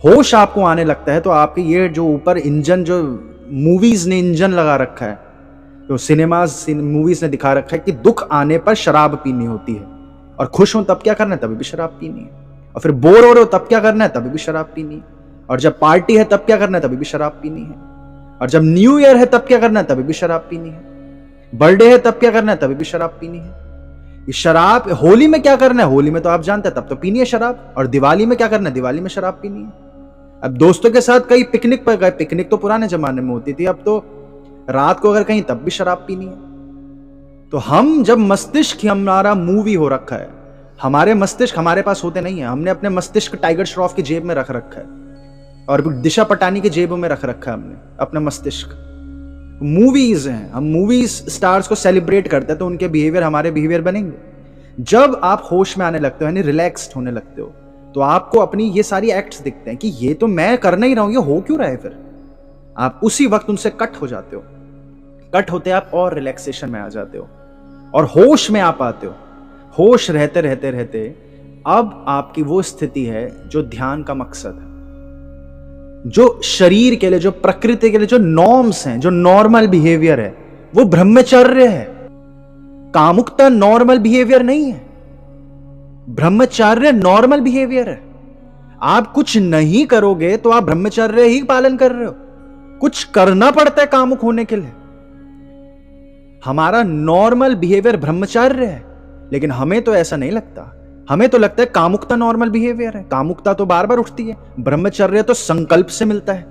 होश आपको आने लगता है तो आपके ये जो ऊपर इंजन, जो मूवीज ने इंजन लगा रखा है, तो सिनेमाज मूवीज ने दिखा रखा है कि दुख आने पर शराब पीनी होती है, और खुश हो तब क्या करना है, तभी भी शराब पीनी है, और फिर बोर हो रहे हो तब क्या करना है, तभी भी शराब पीनी है, और जब पार्टी है तब क्या करना है, तभी भी शराब पीनी है, और जब न्यू ईयर है तब क्या करना है, तभी भी शराब पीनी है, बर्थडे है तब क्या करना है, तभी भी शराब पीनी है। ये शराब होली में क्या करना है, होली में तो आप जानते हैं तब तो पीनी है शराब, और दिवाली में क्या करना है, दिवाली में शराब पीनी है। अब दोस्तों के साथ कहीं पिकनिक पर गए, पिकनिक तो पुराने जमाने में होती थी, अब तो रात को अगर कहीं तब भी शराब पीनी है। तो हम जब मस्तिष्क हमारा मूवी हो रखा है, हमारे मस्तिष्क हमारे पास होते नहीं है, हमने अपने मस्तिष्क टाइगर श्रॉफ की जेब में रख रखा है, और दिशा पटानी की जेब में रख रखा है हमने अपना मस्तिष्क। मूवीज हैं, हम मूवीज स्टार्स को सेलिब्रेट करते हैं तो उनके बिहेवियर हमारे बिहेवियर बनेंगे। जब आप होश में आने लगते हो, यानी रिलैक्स्ड होने लगते हो, तो आपको अपनी ये सारी एक्ट्स दिखते हैं कि ये तो मैं करना ही रहा हूं, ये हो क्यों रहा है। फिर आप उसी वक्त उनसे कट हो जाते हो, कट होते आप और रिलैक्सेशन में आ जाते हो और होश में आप आते हो। होश रहते रहते रहते अब आपकी वो स्थिति है जो ध्यान का मकसद है, जो शरीर के लिए, जो प्रकृति के लिए जो नॉर्म्स हैं, जो नॉर्मल बिहेवियर है, वो ब्रह्मचर्य है। कामुकता नॉर्मल बिहेवियर नहीं है, ब्रह्मचर्य नॉर्मल बिहेवियर है। आप कुछ नहीं करोगे तो आप ब्रह्मचर्य ही पालन कर रहे हो, कुछ करना पड़ता है कामुक होने के लिए। हमारा नॉर्मल बिहेवियर ब्रह्मचर्य है, लेकिन हमें तो ऐसा नहीं लगता, हमें तो लगता है कामुकता नॉर्मल बिहेवियर है। कामुकता तो बार बार उठती है, ब्रह्मचर्य तो संकल्प से मिलता है।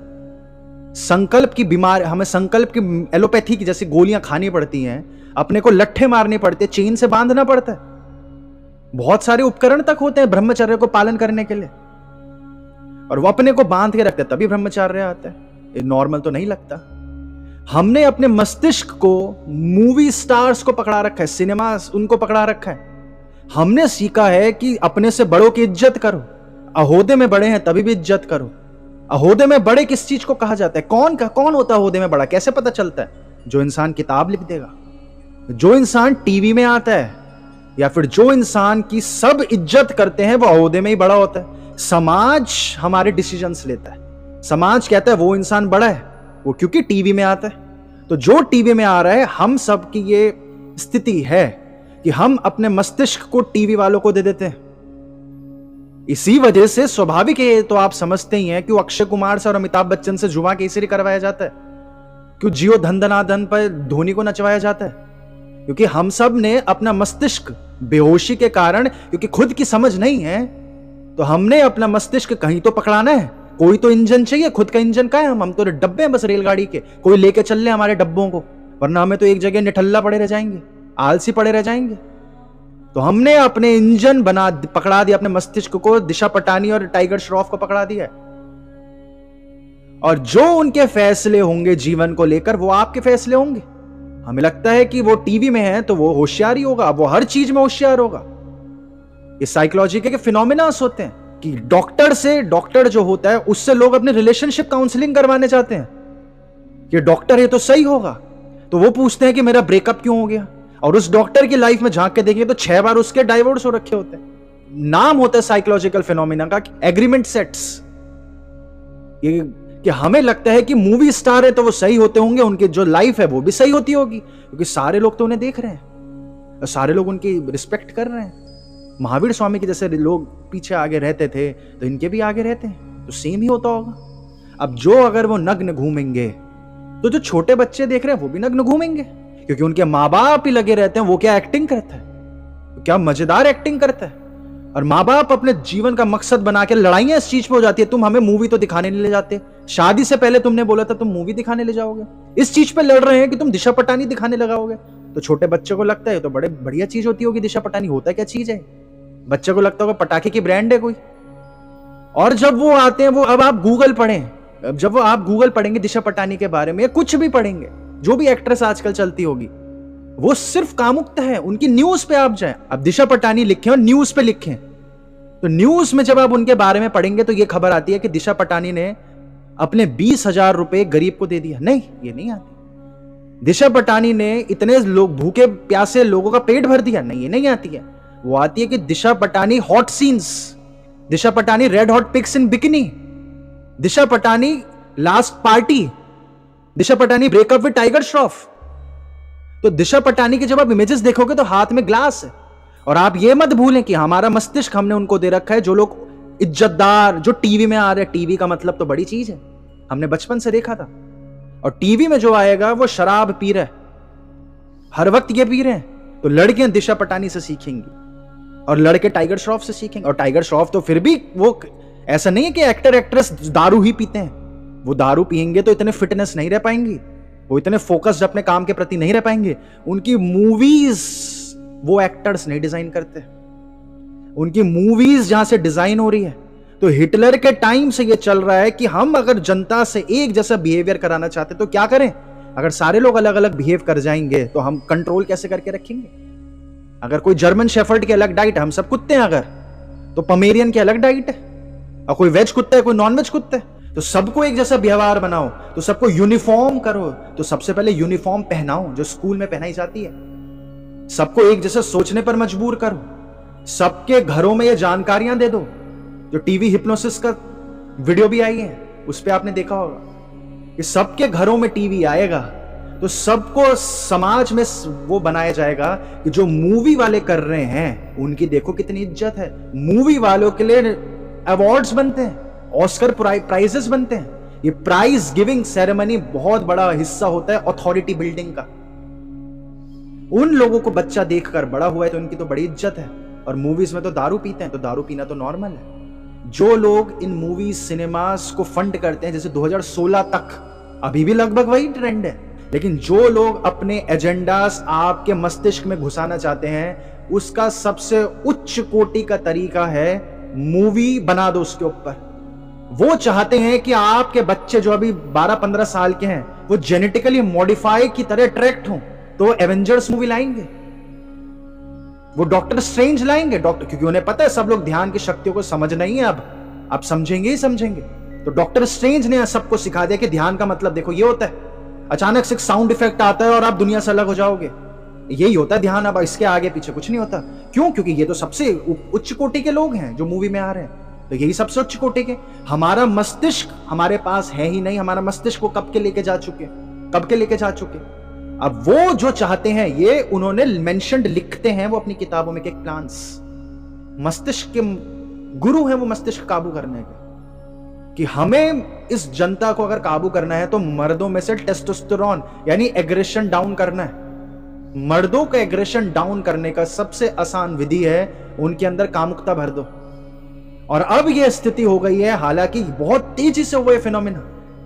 संकल्प की बीमारी, हमें संकल्प की एलोपैथी की जैसी गोलियां खानी पड़ती हैं, अपने को लट्ठे मारने पड़ते हैं, चेन से बांधना पड़ता है, बहुत सारे उपकरण तक होते हैं ब्रह्मचर्य को पालन करने के लिए, और वो अपने को बांध के रखते हैं तभी ब्रह्मचर्य आता है। ये नॉर्मल तो नहीं लगता। हमने अपने मस्तिष्क को मूवी स्टार्स को पकड़ा रखा है, सिनेमा उनको पकड़ा रखा है। हमने सीखा है कि अपने से बड़ों की इज्जत करो, अहोदे में बड़े हैं तभी भी इज्जत करो। अहोदे में बड़े किस चीज को कहा जाता है, कौन होता है अहोदे में बड़ा, कैसे पता चलता है? जो इंसान किताब लिख देगा, जो इंसान टीवी में आता है, या फिर जो इंसान की सब इज्जत करते हैं वो अहोदे में ही बड़ा होता है। समाज हमारे डिसीजंस लेता है, समाज कहता है वो इंसान बड़ा है, वो क्योंकि टीवी में आता है। तो जो टीवी में आ रहा है, हम सब की ये स्थिति है कि हम अपने मस्तिष्क को टीवी वालों को दे देते हैं। इसी वजह से स्वाभाविक है, तो आप समझते ही हैं कि अक्षय कुमार से और अमिताभ बच्चन से जुआ केसरी करवाया जाता है, क्यों जियो धन धनाधन पर धोनी को नचवाया जाता है, क्योंकि हम सब ने अपना मस्तिष्क बेहोशी के कारण, क्योंकि खुद की समझ नहीं है, तो हमने अपना मस्तिष्क कहीं तो पकड़ाना है। कोई तो इंजन चाहिए, खुद का इंजन का है, हम तो डब्बे हैं बस रेलगाड़ी के, कोई लेके चल ले हमारे डब्बों को, वरना हमें तो एक जगह निठल्ला पड़े रह जाएंगे, आलसी पड़े रह जाएंगे। तो हमने अपने इंजन पकड़ा दिया, अपने मस्तिष्क को, दिशा पटानी और टाइगर श्रॉफ को पकड़ा दिया, और जो उनके फैसले होंगे जीवन को लेकर वो आपके फैसले होंगे। हमें लगता है कि वो टीवी में है तो वो होशियार ही होगा, वो हर चीज में होशियार होगा। ये साइकोलॉजी के फिनोमिनास होते हैं कि डॉक्टर जो होता है उससे लोग अपने रिलेशनशिप काउंसलिंग करवाने चाहते हैं कि डॉक्टर है तो सही होगा, तो वो पूछते हैं कि मेरा ब्रेकअप क्यों हो गया, और उस डॉक्टर की लाइफ में झांक के देखिए तो 6 बार उसके डाइवोर्स हो रखे होते हैं। नाम होता है साइकोलॉजिकल फिनोमिना का एग्रीमेंट सेट्स। ये कि हमें लगता है कि मूवी स्टार है तो वो सही होते होंगे, उनकी जो लाइफ है वो भी सही होती होगी, क्योंकि सारे लोग तो उन्हें देख रहे हैं और सारे लोग उनकी रिस्पेक्ट कर रहे हैं। महावीर स्वामी के जैसे लोग पीछे आगे रहते थे तो इनके भी आगे रहते हैं, तो सेम ही होता होगा। अब जो अगर वो नग्न घूमेंगे तो जो छोटे बच्चे देख रहे हैं वो भी नग्न घूमेंगे, क्योंकि उनके माँ बाप ही लगे रहते हैं। वो क्या एक्टिंग करता है, तो क्या मजेदार एक्टिंग करता है, और माँ बाप अपने जीवन का मकसद बना के लड़ाइयां इस चीज पे हो जाती है। तुम हमें मूवी तो दिखाने नहीं ले जाते, शादी से पहले तुमने बोला था तुम मूवी दिखाने ले जाओगे, इस चीज पे लड़ रहे हैं कि तुम दिशा पटानी दिखाने लगाओगे। तो छोटे बच्चे को लगता है तो बड़े बढ़िया चीज होती होगी दिशा पटानी, होता क्या चीज है, बच्चे को लगता होगा पटाखे की ब्रांड है कोई। और जब वो आते हैं, वो अब आप गूगल पढ़ें, जब वो आप गूगल पढ़ेंगे दिशा पटानी के बारे में, कुछ भी पढ़ेंगे, जो भी एक्ट्रेस आजकल चलती होगी, वो सिर्फ कामुकता है। उनकी न्यूज पे आप जाएं, अब दिशा पटानी लिखें और न्यूज पे लिखें, तो न्यूज में जब आप उनके बारे में पढ़ेंगे तो ये खबर आती है कि दिशा पटानी ने अपने 20,000 रुपए गरीब को दे दिया। नहीं, ये नहीं आती। दिशा पटानी ने इतने लोग, भूखे प्यासे लोगों का पेट भर दिया। नहीं, ये नहीं आती है। वो आती है कि Disha Patani hot scenes, Disha Patani red hot pics in bikini, Disha Patani last party, Disha Patani breakup with Tiger Shroff. तो दिशा पटानी के जब आप इमेजेस देखोगे तो हाथ में ग्लास है। और आप ये मत भूलें कि हमारा मस्तिष्क हमने उनको दे रखा है, जो लोग इज्जतदार जो टीवी में आ रहे हैं, टीवी का मतलब तो बड़ी चीज है, हमने बचपन से देखा था। और टीवी में जो आएगा वो शराब पी रहा है, हर वक्त ये पी रहे हैं। तो लड़कियां दिशा पटानी से सीखेंगी और लड़के टाइगर श्रॉफ से सीखेंगे। और टाइगर श्रॉफ तो फिर भी वो ऐसा नहीं है कि एक्टर एक्ट्रेस दारू ही पीते हैं, वो दारू पियेंगे तो इतने फिटनेस नहीं रह पाएंगी, वो इतने फोकस्ड अपने काम के प्रति नहीं रह पाएंगे। उनकी मूवीज वो एक्टर्स नहीं डिजाइन करते, उनकी मूवीज जहां से डिजाइन हो रही है। तो हिटलर के टाइम से ये चल रहा है कि हम अगर जनता से एक जैसा बिहेवियर कराना चाहते तो क्या करें? अगर सारे लोग अलग अलग बिहेव कर जाएंगे तो हम कंट्रोल कैसे करके रखेंगे? अगर कोई जर्मन शेफर्ड की अलग डाइट है, हम सब कुत्ते हैं अगर, तो पमेरियन की अलग डाइट है, और कोई वेज कुत्ता है कोई नॉन वेज कुत्ता है, तो सबको एक जैसा व्यवहार बनाओ, तो सबको यूनिफॉर्म करो। तो सबसे पहले यूनिफॉर्म पहनाओ जो स्कूल में पहनाई जाती है, सबको एक जैसा सोचने पर मजबूर करो, सबके घरों में ये जानकारियां दे दो। जो टीवी हिप्नोसिस का वीडियो भी आई है, उस पर आपने देखा होगा कि सबके घरों में टीवी आएगा, तो सबको समाज में वो बनाया जाएगा कि जो मूवी वाले कर रहे हैं उनकी देखो कितनी इज्जत है। मूवी वालों के लिए अवार्ड्स बनते हैं, ऑस्कर प्राइजेस बनते हैं। ये प्राइज गिविंग सेरेमनी बहुत बड़ा हिस्सा होता है अथॉरिटी बिल्डिंग का। उन लोगों को बच्चा देखकर बड़ा हुआ है तो उनकी तो बड़ी इज्जत है। और मूवीज में तो दारू पीते हैं, तो दारू पीना तो नॉर्मल है। जो लोग इन मूवीज सिनेमास को फंड करते हैं, जैसे 2016 तक, अभी भी लगभग वही ट्रेंड है, लेकिन जो लोग अपने एजेंडास आपके मस्तिष्क में घुसाना चाहते हैं, उसका सबसे उच्च कोटि का तरीका है मूवी बना दो उसके ऊपर। वो चाहते हैं कि आपके बच्चे जो अभी 12-15 साल के हैं वो जेनेटिकली मॉडिफाई की तरह अट्रैक्ट हों, तो एवेंजर्स मूवी लाएंगे, वो डॉक्टर स्ट्रेंज लाएंगे, क्योंकि उन्हें पता है सब लोग ध्यान की शक्तियों को समझ नहीं है, अब समझेंगे ही समझेंगे। तो डॉक्टर स्ट्रेंज ने सबको सिखा दिया कि ध्यान का मतलब देखो ये होता है, अचानक से एक साउंड इफेक्ट आता है और आप दुनिया से अलग हो जाओगे, यही होता है ध्यान। अब इसके आगे पीछे कुछ नहीं होता। क्यों? क्योंकि ये तो सबसे उच्च कोटि के लोग हैं जो मूवी में आ रहे हैं, तो यही सबसे उच्च कोटि के। हमारा मस्तिष्क हमारे पास है ही नहीं, हमारा मस्तिष्क को कब के लेके जा चुके। अब वो जो चाहते हैं, ये उन्होंने मेंशन्ड लिखते हैं वो अपनी किताबों में, कि प्लान्स मस्तिष्क के गुरु हैं वो मस्तिष्क काबू करने के, कि हमें इस जनता को अगर काबू करना है तो मर्दों में से टेस्टोस्टेरोन यानी एग्रेशन डाउन करना है। मर्दों का एग्रेशन डाउन करने का सबसे आसान विधि है उनके अंदर कामुकता भर दो। और अब यह स्थिति हो गई है, हालांकि बहुत तेजी से हुआ फिनोमेना।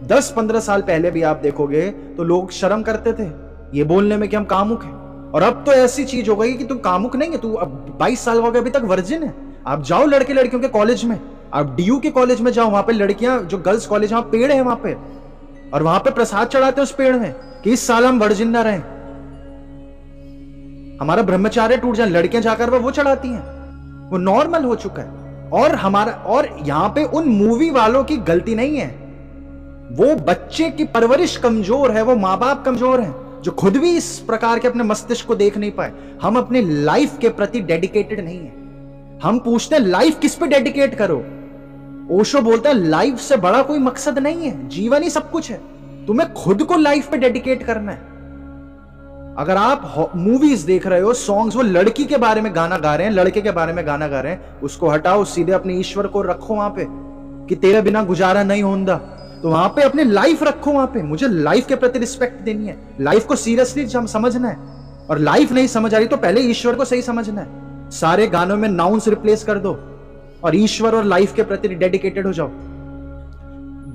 10-15 साल पहले भी आप देखोगे तो लोग शर्म करते थे ये बोलने में कि हम कामुक हैं, और अब तो ऐसी चीज हो गई कि तू कामुक नहीं है, तू अब 22 साल हो गए अभी तक वर्जिन है। आप जाओ लड़के लड़कियों के कॉलेज में, आप डीयू के कॉलेज में जाओ, वहां पे लड़कियां जो गर्ल्स कॉलेज, वहां पेड़ है वहां पे, और वहां पे प्रसाद चढ़ाते उस पेड़ में कि इस साल हम वर्जिन ना रहे, हमारा ब्रह्मचार्य टूट जाए। लड़कियां जाकर वो चढ़ाती हैं, वो नॉर्मल हो चुका है। और यहां पे उन मूवी वालों की गलती नहीं है, वो बच्चे की परवरिश कमजोर है, वो माँ बाप कमजोर हैं जो खुद भी इस प्रकार के अपने मस्तिष्क को देख नहीं पाए। हम अपने लाइफ के प्रति डेडिकेटेड नहीं है। हम पूछते हैं लाइफ किस पे डेडिकेट करो। ओशो बोलता है लाइफ से बड़ा कोई मकसद नहीं है, जीवन ही सब कुछ है, तुम्हें खुद को लाइफ पे डेडिकेट करना है। अगर आप मूवीज देख रहे हो, सॉन्ग्स, वो लड़की के बारे में गाना गा रहे हैं, लड़के के बारे में गाना गा रहे हैं, उसको हटाओ, सीधे अपने ईश्वर को रखो वहां पे कि तेरे बिना गुजारा नहीं होता। तो वहां पे अपने लाइफ रखो, वहां पे मुझे लाइफ के प्रति रिस्पेक्ट देनी है, लाइफ को सीरियसली समझना है। और लाइफ नहीं समझ आ रही तो पहले ईश्वर को सही समझना है। सारे गानों में नाउन्स रिप्लेस कर दो और ईश्वर और लाइफ के प्रति डेडिकेटेड हो जाओ।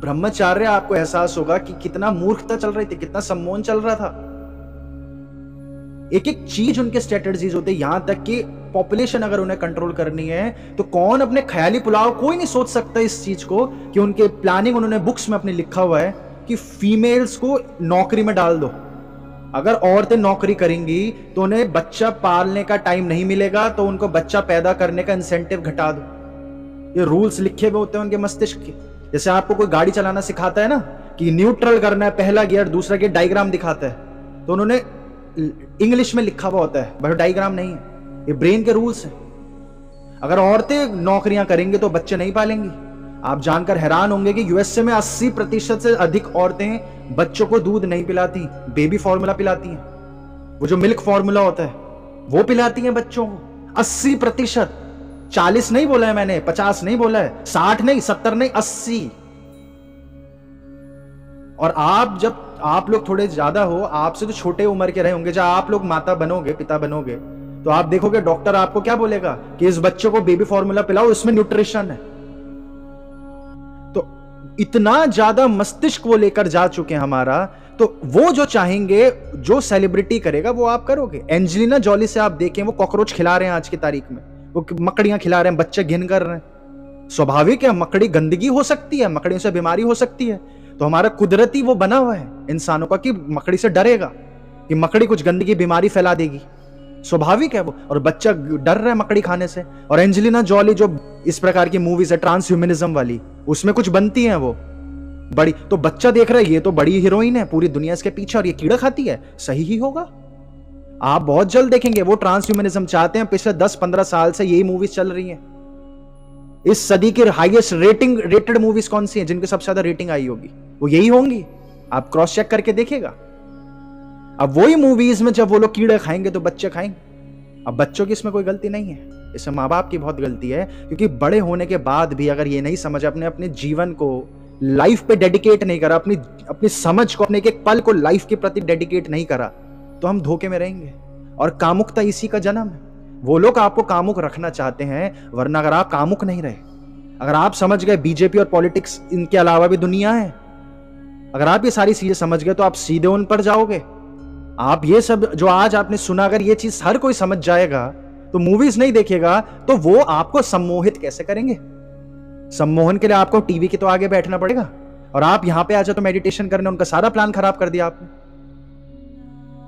ब्रह्मचार्य आपको एहसास होगा कि कितना मूर्खता चल रही थी, कितना सम्मोहन चल रहा था। एक एक चीज उनके स्ट्रेटजीज होते, यहां तक कि पॉपुलेशन अगर उन्हें कंट्रोल करनी है तो कौन अपने ख्याली पुलाव, कोई नहीं सोच सकता इस चीज को कि उनके प्लानिंग उन्होंने बुक्स में अपने लिखा हुआ है कि फीमेल्स को नौकरी में डाल दो। अगर औरतें नौकरी करेंगी तो उन्हें बच्चा पालने का टाइम नहीं मिलेगा, तो उनको बच्चा पैदा करने का इंसेंटिव घटा दो। ये रूल्स लिखे हुए होते हैं उनके मस्तिष्क के। जैसे आपको कोई गाड़ी चलाना सिखाता है ना कि न्यूट्रल करना है, पहला गियर, दूसरा गियर, डायग्राम दिखाता है, तो उन्होंने इंग्लिश में लिखा हुआ होता है, बट डायग्राम नहीं है। ये ब्रेन के रूल्स हैं। अगर औरतें नौकरियां करेंगी तो बच्चे नहीं पालेंगी, आप जानकर हैरान होंगे कि यूएसए में 80% से अधिक औरतें बच्चों को दूध नहीं पिलाती, बेबी फॉर्मूला पिलाती हैं। वो जो मिल्क फॉर्मूला होता है वो पिलाती हैं बच्चों को। 80%, 40 नहीं बोला है मैंने, 50 नहीं बोला है, 60 नहीं, 70 नहीं, 80। और आप लोग थोड़े ज्यादा हो, आपसे तो छोटे उम्र के रहे होंगे, जब आप लोग माता बनोगे, पिता बनोगे, तो आप देखोगे डॉक्टर आपको क्या बोलेगा कि इस बच्चे को बेबी फॉर्मूला पिलाओ, इसमें न्यूट्रिशन है। तो इतना ज्यादा मस्तिष्क वो लेकर जा चुके हैं हमारा, तो वो जो चाहेंगे, जो सेलिब्रिटी करेगा वो आप करोगे। एंजेलिना जॉली से आप देखें, वो कॉकरोच खिला रहे हैं आज की तारीख में, वो मकड़ियां खिला रहे हैं, बच्चे घिन कर रहे हैं। स्वाभाविक है, मकड़ी गंदगी हो सकती है, मकड़ियों से बीमारी हो सकती है, तो हमारा कुदरती वो बना हुआ है इंसानों का कि मकड़ी से डरेगा कि मकड़ी कुछ गंदगी बीमारी फैला देगी, स्वाभाविक है वो, और बच्चा डर रहा है मकड़ी खाने से। और एंजेलिना जॉली जो इस प्रकार की मूवीज है ट्रांस ह्यूमनिज्म वाली, उसमें कुछ बनती हैं वो बड़ी, तो बच्चा देख रहा है ये तो बड़ी हीरोइन है, पूरी दुनिया इसके पीछे, और ये कीड़ा खाती है, सही ही होगा। आप बहुत जल्द देखेंगे वो ट्रांस ह्यूमनिज्म चाहते हैं। पिछले 10-15 साल से यही मूवीज चल रही हैं। इस सदी की हाईएस्ट रेटेड मूवीज कौन सी हैं जिनकी सबसे ज्यादा रेटिंग आई होगी? वो यही होंगी, आप क्रॉस चेक करके देखिएगा। अब वही मूवीज में जब वो लोग कीड़े खाएंगे तो बच्चे खाएंगे। अब बच्चों की इसमें कोई गलती नहीं है, इसमें माँ बाप की बहुत गलती है, क्योंकि बड़े होने के बाद भी अगर ये नहीं समझ, अपने जीवन को लाइफ पे डेडिकेट नहीं करा, अपनी समझ को, अपने एक पल को लाइफ के प्रति डेडिकेट नहीं करा, तो हम धोखे में रहेंगे। और कामुकता इसी का जन्म है। वो लोग आपको कामुक रखना चाहते हैं, वरना अगर आप कामुक नहीं रहे, अगर आप समझ गए बीजेपी और पॉलिटिक्स इनके अलावा भी दुनिया है, अगर आप ये सारी चीजें समझ गए तो आप सीधे उन पर जाओगे। आप ये सब जो आज आपने सुना, अगर ये चीज हर कोई समझ जाएगा, तो मूवीज नहीं देखेगा, तो वो आपको सम्मोहित कैसे करेंगे? सम्मोहन के लिए आपको टीवी के तो आगे बैठना पड़ेगा, और आप यहां पे आ जाओ तो मेडिटेशन करने, उनका सारा प्लान खराब कर दिया आपने।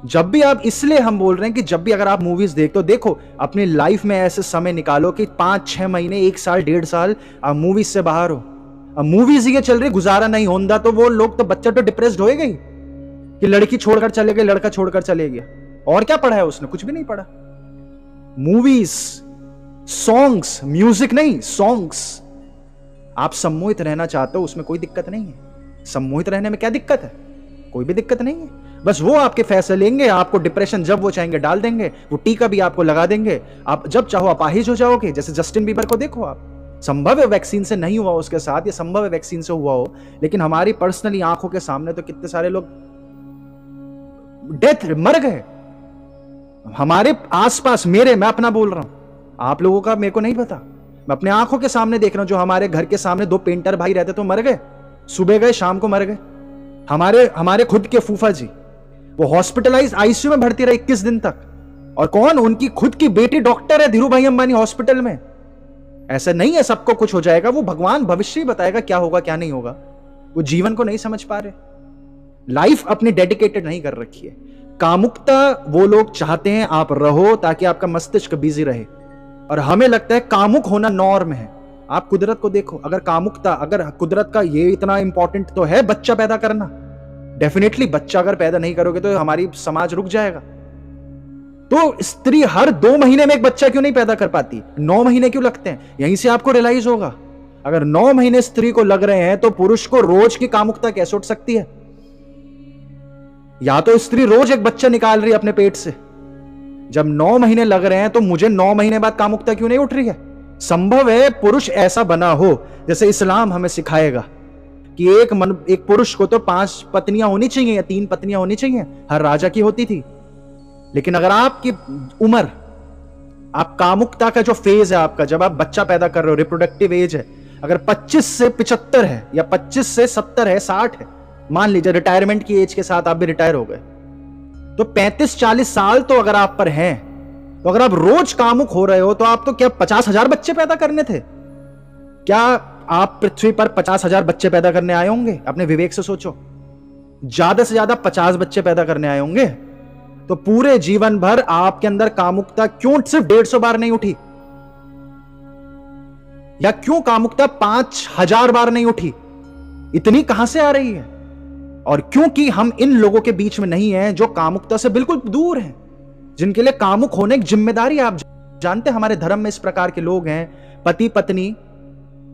जब भी आप, इसलिए हम बोल रहे हैं कि जब भी अगर आप मूवीज देखते हो, देखो अपनी लाइफ में ऐसे समय निकालो कि 5-6 महीने, 1 साल, 1.5 साल आप मूवीज से बाहर हो। अब मूवीज ये चल रही, गुजारा नहीं होता, तो वो लोग तो, बच्चा तो डिप्रेस्ड होएगा ही कि लड़की छोड़कर चले गए, लड़का छोड़कर चले गया, और क्या पढ़ा है उसने? कुछ भी नहीं पढ़ा। मूवीज, सॉन्ग्स, म्यूजिक नहीं, सॉन्ग्स। आप सम्मोहित रहना चाहते हो, उसमें कोई दिक्कत नहीं है। सम्मोहित रहने में क्या दिक्कत है? कोई भी दिक्कत नहीं है। बस वो आपके फैसले लेंगे, आपको डिप्रेशन जब वो चाहेंगे डाल देंगे, वो टीका भी आपको लगा देंगे, आप जब चाहो अपाहिज हो जाओगे। जैसे जस्टिन बीबर को देखो आप, संभव है वैक्सीन से नहीं हुआ उसके साथ, या संभव है वैक्सीन से हुआ हो, लेकिन हमारी पर्सनली आंखों के सामने तो कितने सारे लोग डेथ मर गए हमारे आसपास। मैं अपना बोल रहा हूं, आप लोगों का मेरे को नहीं पता, मैं अपने आंखों के सामने देख रहा हूं। जो हमारे घर के सामने 2 पेंटर भाई रहते तो मर गए, सुबह गए शाम को मर गए। हमारे खुद के फूफा जी, वो हॉस्पिटलाइज आईसीयू में भर्ती रहे 21 दिन तक, और कौन? उनकी खुद की बेटी डॉक्टर है, धीरू भाई अंबानी हॉस्पिटल में। ऐसा नहीं है सबको कुछ हो जाएगा, वो भगवान भविष्य ही बताएगा क्या होगा क्या नहीं होगा। वो जीवन को नहीं समझ पा रहे, लाइफ अपनी डेडिकेटेड नहीं कर रखी है। कामुकता वो लोग चाहते हैं आप रहो, ताकि आपका मस्तिष्क बिजी रहे, और हमें लगता है कामुक होना नॉर्म है। आप कुदरत को देखो, अगर कुदरत का ये इतना इंपॉर्टेंट तो है बच्चा पैदा करना, डेफिनेटली बच्चा अगर पैदा नहीं करोगे तो हमारी समाज रुक जाएगा। तो स्त्री हर 2 महीने में एक बच्चा क्यों नहीं पैदा कर पाती? 9 महीने क्यों लगते हैं? यहीं से आपको रियलाइज होगा, अगर 9 महीने स्त्री को लग रहे हैं, तो पुरुष को रोज की कामुकता कैसे उठ सकती है? या तो स्त्री रोज एक बच्चा निकाल रही है अपने पेट से, जब 9 महीने लग रहे हैं, तो मुझे 9 महीने बाद कामुकता क्यों नहीं उठ रही है? संभव है पुरुष ऐसा बना हो, जैसे इस्लाम हमें सिखाएगा कि एक पुरुष को तो 5 पत्नियां होनी चाहिए या 3 पत्नियां होनी चाहिए, हर राजा की होती थी। लेकिन अगर आपकी उम्र, आप कामुकता का जो फेज है आपका, जब आप बच्चा पैदा कर रहे हो, रिप्रोडक्टिव एज है, अगर 25 से 75 है, या 25 से 70 है, 60 है, मान लीजिए रिटायरमेंट की एज के साथ आप भी रिटायर हो गए, तो 35-40 साल तो अगर आप पर हैं, तो अगर आप रोज कामुक हो रहे हो, तो आप तो क्या 50,000 बच्चे पैदा करने थे? क्या आप पृथ्वी पर 50,000 बच्चे पैदा करने आए होंगे? अपने विवेक से सोचो, ज्यादा से ज्यादा 50 बच्चे पैदा करने आए होंगे। तो पूरे जीवन भर आपके अंदर कामुकता क्यों सिर्फ 150 बार नहीं उठी, या क्यों कामुकता 5,000 बार नहीं उठी? इतनी कहां से आ रही है? और क्योंकि हम इन लोगों के बीच में नहीं हैं जो कामुकता से बिल्कुल दूर हैं, जिनके लिए कामुक होने की जिम्मेदारी। आप जानते हैं हमारे धर्म में इस प्रकार के लोग हैं, पति पत्नी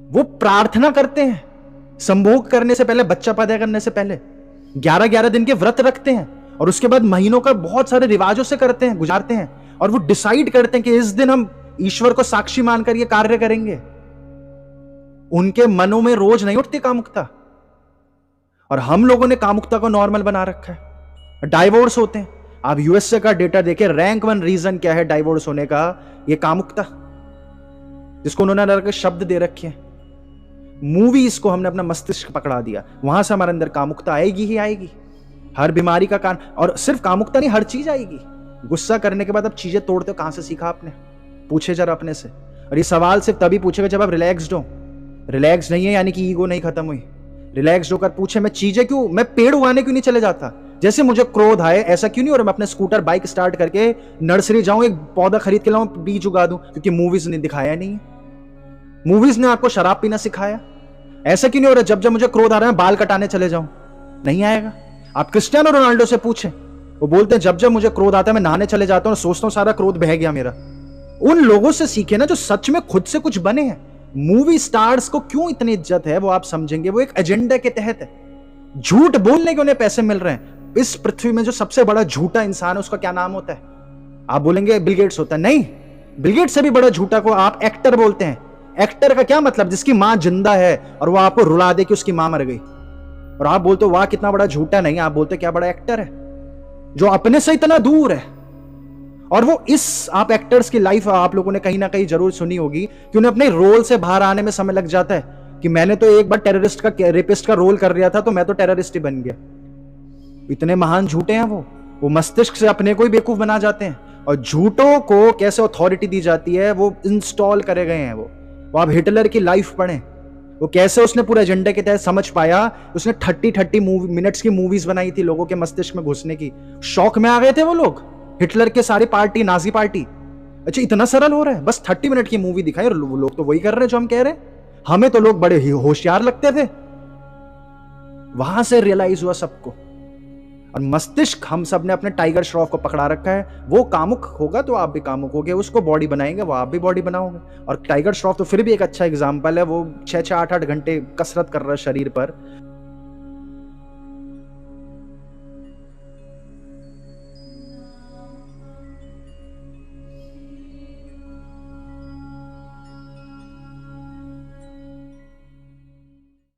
वो प्रार्थना करते हैं संभोग करने से पहले, बच्चा पैदा करने से पहले 11-11 दिन के व्रत रखते हैं और उसके बाद महीनों का बहुत सारे रिवाजों से करते हैं, गुजारते हैं, और वो डिसाइड करते हैं कि इस दिन हम ईश्वर को साक्षी मानकर ये कार्य करेंगे। उनके मनों में रोज नहीं उठती कामुकता, और हम लोगों ने कामुकता को नॉर्मल बना रखा है। डाइवोर्स होते हैं, आप यूएसए का डेटा देखें, रैंक 1 रीजन क्या है डाइवोर्स होने का? ये कामुकता, जिसको उन्होंने अलग अलग शब्द दे रखे हैं। मूवीज को हमने अपना मस्तिष्क पकड़ा दिया, वहां से हमारे अंदर कामुकता आएगी ही आएगी, हर बीमारी का कारण। और सिर्फ कामुकता नहीं, हर चीज आएगी। गुस्सा करने के बाद अब चीजें तोड़ते हो, कहां से सीखा आपने? पूछे जरा अपने से। और ये सवाल सिर्फ तभी पूछेगा जब आप रिलैक्स्ड हो। रिलैक्स नहीं है यानी कि ईगो नहीं खत्म हुई। रिलैक्स्ड होकर पूछे, मैं चीजें क्यों, मैं पेड़ उगाने क्यों नहीं चले जाता? जैसे मुझे क्रोध आए ऐसा क्यों नहीं, और मैं अपने स्कूटर बाइक स्टार्ट करके नर्सरी जाऊं, एक पौधा खरीद के लाऊं, बीज उगा दूं? क्योंकि मूवीज ने दिखाया नहीं है। मूवीज ने आपको शराब पीना सिखाया? ऐसा क्यों नहीं हो रहा जब जब मुझे क्रोध आ रहा है बाल कटाने चले जाऊं? नहीं आएगा। आप क्रिस्टियानो रोनाल्डो से पूछें, वो बोलते हैं जब जब मुझे क्रोध आता है मैं नहाने चले जाता हूं और सोचता हूं सारा क्रोध बह गया मेरा। उन लोगों से सीखे ना जो सच में खुद से कुछ बने हैं। मूवी स्टार्स को क्यों इतनी इज्जत है वो आप समझेंगे, वो एक एजेंडा के तहत है। झूठ बोलने के उन्हें पैसे मिल रहे हैं। इस पृथ्वी में जो सबसे बड़ा झूठा इंसान है उसका क्या नाम होता है? आप बोलेंगे बिल गेट्स होता है। नहीं, बिल गेट्स से भी बड़ा झूठा को आप एक्टर बोलते हैं। एक्टर का क्या मतलब? जिसकी मां जिंदा है और वो आपको रुला दे कि उसकी मां मर गई, और आप बोलते हो वाह कितना बड़ा झूठा। नहीं, आप बोलते क्या बड़ा एक्टर है, जो अपने से इतना दूर है। और वो इस आप एक्टर्स की लाइफ आप लोगों ने कहीं ना कहीं जरूर सुनी होगी कि उन्हें अपने रोल से बाहर आने में समय लग जाता है कि मैंने तो एक बार टेररिस्ट का, रेपिस्ट का रोल कर रहा था तो मैं तो टेररिस्ट ही बन गया। इतने महान झूठे हैं वो मस्तिष्क से अपने को ही बेवकूफ बना जाते हैं। और झूठों को कैसे अथॉरिटी दी जाती है वो इंस्टॉल करे गए हैं। वो आप हिटलर की लाइफ पढ़ें, वो कैसे उसने पूरे एजेंडे के तहत समझ पाया। उसने 30 मिनट्स की मूवीज बनाई थी लोगों के मस्तिष्क में घुसने की। शौक में आ गए थे वो लोग, हिटलर के सारी पार्टी, नाजी पार्टी। अच्छा इतना सरल हो रहा है, बस 30 मिनट की मूवी दिखाई और वो लोग तो वही कर रहे हैं जो हम कह रहे हैं। हमें तो लोग बड़े ही होशियार लगते थे। वहां से रियलाइज हुआ सबको। और मस्तिष्क हम सब ने अपने टाइगर श्रॉफ को पकड़ा रखा है। वो कामुक होगा तो आप भी कामुक होगे, उसको बॉडी बनाएंगे वो आप भी बॉडी बनाओगे। और टाइगर श्रॉफ तो फिर भी एक अच्छा एग्जाम्पल है, वो 6-8 घंटे कसरत कर रहा है शरीर पर,